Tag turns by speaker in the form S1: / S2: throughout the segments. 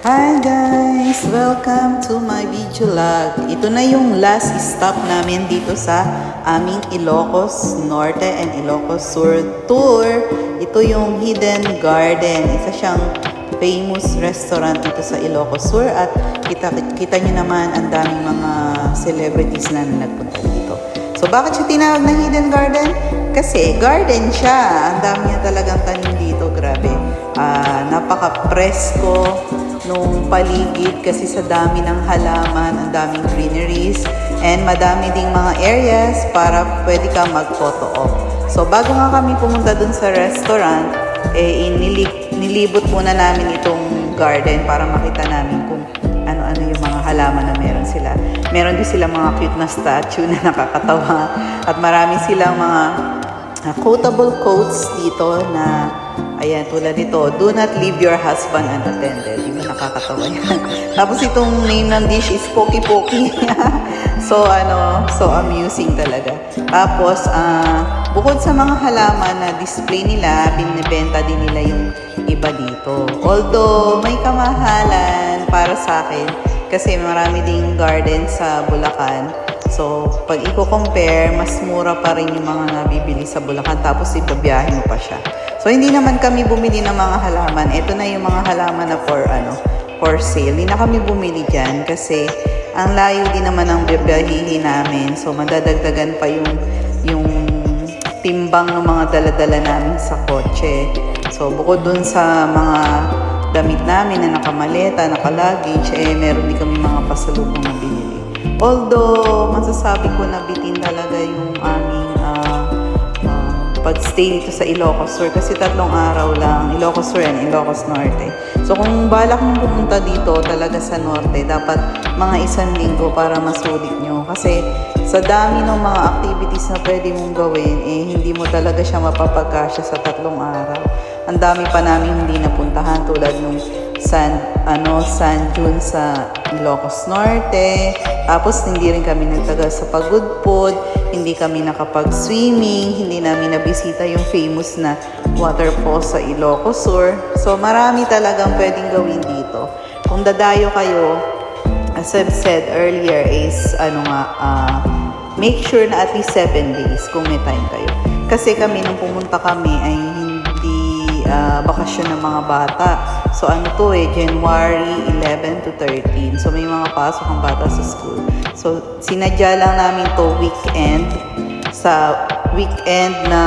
S1: Hi guys! Welcome to my video log. Ito na yung last stop namin dito sa aming Ilocos Norte and Ilocos Sur tour. Ito yung Hidden Garden. Isa siyang famous restaurant dito sa Ilocos Sur at kita nyo naman ang daming mga celebrities na nagpunta dito. So bakit siya tinawag na Hidden Garden? Kasi garden siya. Ang dami niya talagang tanim dito. Grabe. Napaka-presko nung paligid kasi sa dami ng halaman, ang daming greeneries, and madami ding mga areas para pwede ka mag-photo op. So bago nga kami pumunta dun sa restaurant, nilibot muna namin itong garden para makita namin kung ano-ano yung mga halaman na meron sila. Meron din silang mga cute na statue na nakakatawa at marami silang mga quotable quotes dito na ayan, tulad nito, do not leave your husband unattended. Di ba nakakatawa yan? Tapos itong name ng dish is Poki Poki. So amusing talaga. Tapos, bukod sa mga halaman na display nila, binibenta din nila yung iba dito. Although, may kamahalan para sa akin kasi marami ding garden sa Bulacan. So, pag i-compare, mas mura pa rin yung mga nabibili sa Bulacan. Tapos, ibabiyahe mo pa siya. So, hindi naman kami bumili ng mga halaman. Ito na yung mga halaman na for sale. Hindi na kami bumili dyan kasi ang layo din naman ng biyahihin namin. So, madadagdagan pa yung timbang ng mga dala-dala namin sa kotse. So, bukod dun sa mga damit namin na nakamaleta, naka-luggage, meron din kami mga pasalubong na binili. Although, masasabi ko na bitin talaga yung aming pag-stay dito sa Ilocos Sur kasi 3 araw lang, Ilocos Sur and Ilocos Norte. So kung balak mong pumunta dito talaga sa Norte, dapat mga 1 linggo para masulit nyo. Kasi sa dami ng mga activities na pwede mong gawin, hindi mo talaga siya mapapagkasya sa 3 araw. Ang dami pa namin hindi napuntahan tulad nung sand dune sa Ilocos Norte. Tapos hindi rin kami nagtagal sa Pagudpod, hindi kami nakapag-swimming, hindi namin nabisita yung famous na waterfall sa Ilocos Sur. So marami talagang pwedeng gawin dito. Kung dadayo kayo, as I've said earlier is make sure na at least 7 days kung may time kayo. Kasi kami nung pumunta kami ay bakasyon ng mga bata. So January 11 to 13. So may mga pasok ang bata sa school. So sinadya lang namin to weekend. Sa weekend na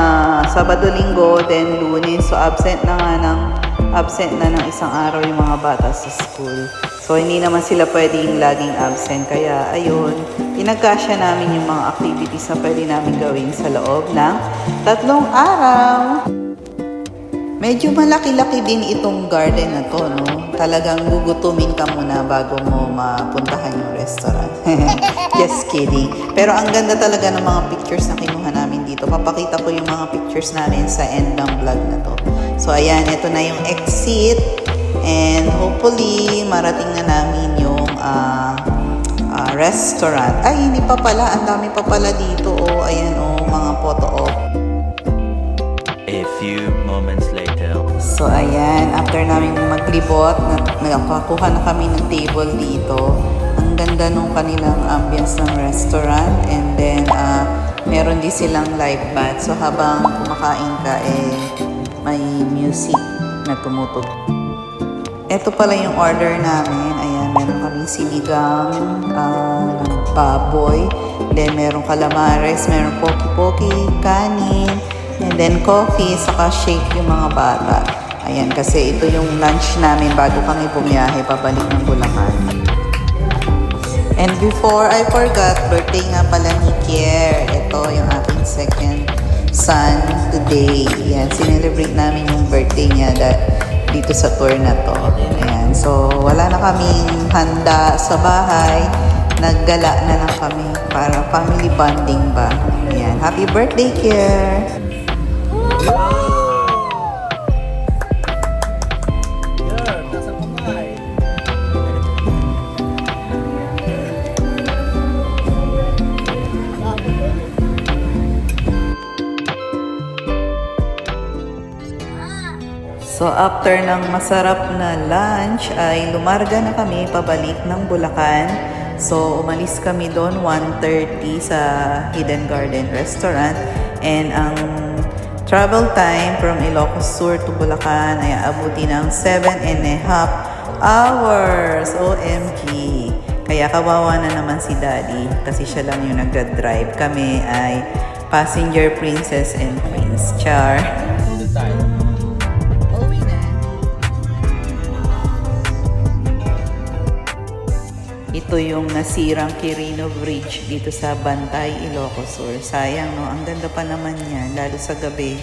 S1: Sabado, Linggo, then Lunes. So absent na ng 1 araw yung mga bata sa school. So hindi naman sila pwedeng laging absent. Kaya ayun, pinagkasya namin yung mga activities na pwede namin gawin sa loob ng 3 araw. Medyo malaki-laki din itong garden na to, no? Talagang gugutumin ka muna bago mo mapuntahan yung restaurant. Just kidding. Pero ang ganda talaga ng mga pictures na kinuha namin dito. Papakita ko yung mga pictures namin sa end ng vlog na to. So, ayan, ito na yung exit. And hopefully, marating na namin yung restaurant. Ay, hindi pa pala. Ang dami pa pala dito. Ayan, mga photo op.
S2: A few moments later.
S1: So, ayan. After namin maglibot, nakakuha na kami ng table dito. Ang ganda nung kanilang ambience ng restaurant. And then, meron din silang live band. So, habang kumakain ka, may music na tumutug. Ito pala yung order namin. Ayan, meron kaming sinigang, baboy. Then, meron calamares, meron poki-poki, kanin, and then coffee, saka shake yung mga bata. Ayan, kasi ito yung lunch namin bago kami bumiyahe pabalik ng Bulacan. And before I forgot, birthday nga pala ni Kier. Ito yung aking second son today. Ayan, sinelebrate namin yung birthday niya dito sa tour na to. Ayan, so wala na kaming handa sa bahay. Naggala na lang kami para family bonding ba. Ayan, happy birthday, Kier! So after ng masarap na lunch ay lumarga na kami pabalik ng Bulacan. So umalis kami doon 1:30 sa Hidden Garden Restaurant. And ang travel time from Ilocos Sur to Bulacan ay aabuti ng 7.5 hours. OMG! Kaya kawawa na naman si Daddy kasi siya lang yung nagdadrive. Kami ay passenger princess and prince. Char! Ito yung nasirang Quirino Bridge dito sa Bantay, Ilocos Sur. Sayang, no? Ang ganda pa naman niya, lalo sa gabi.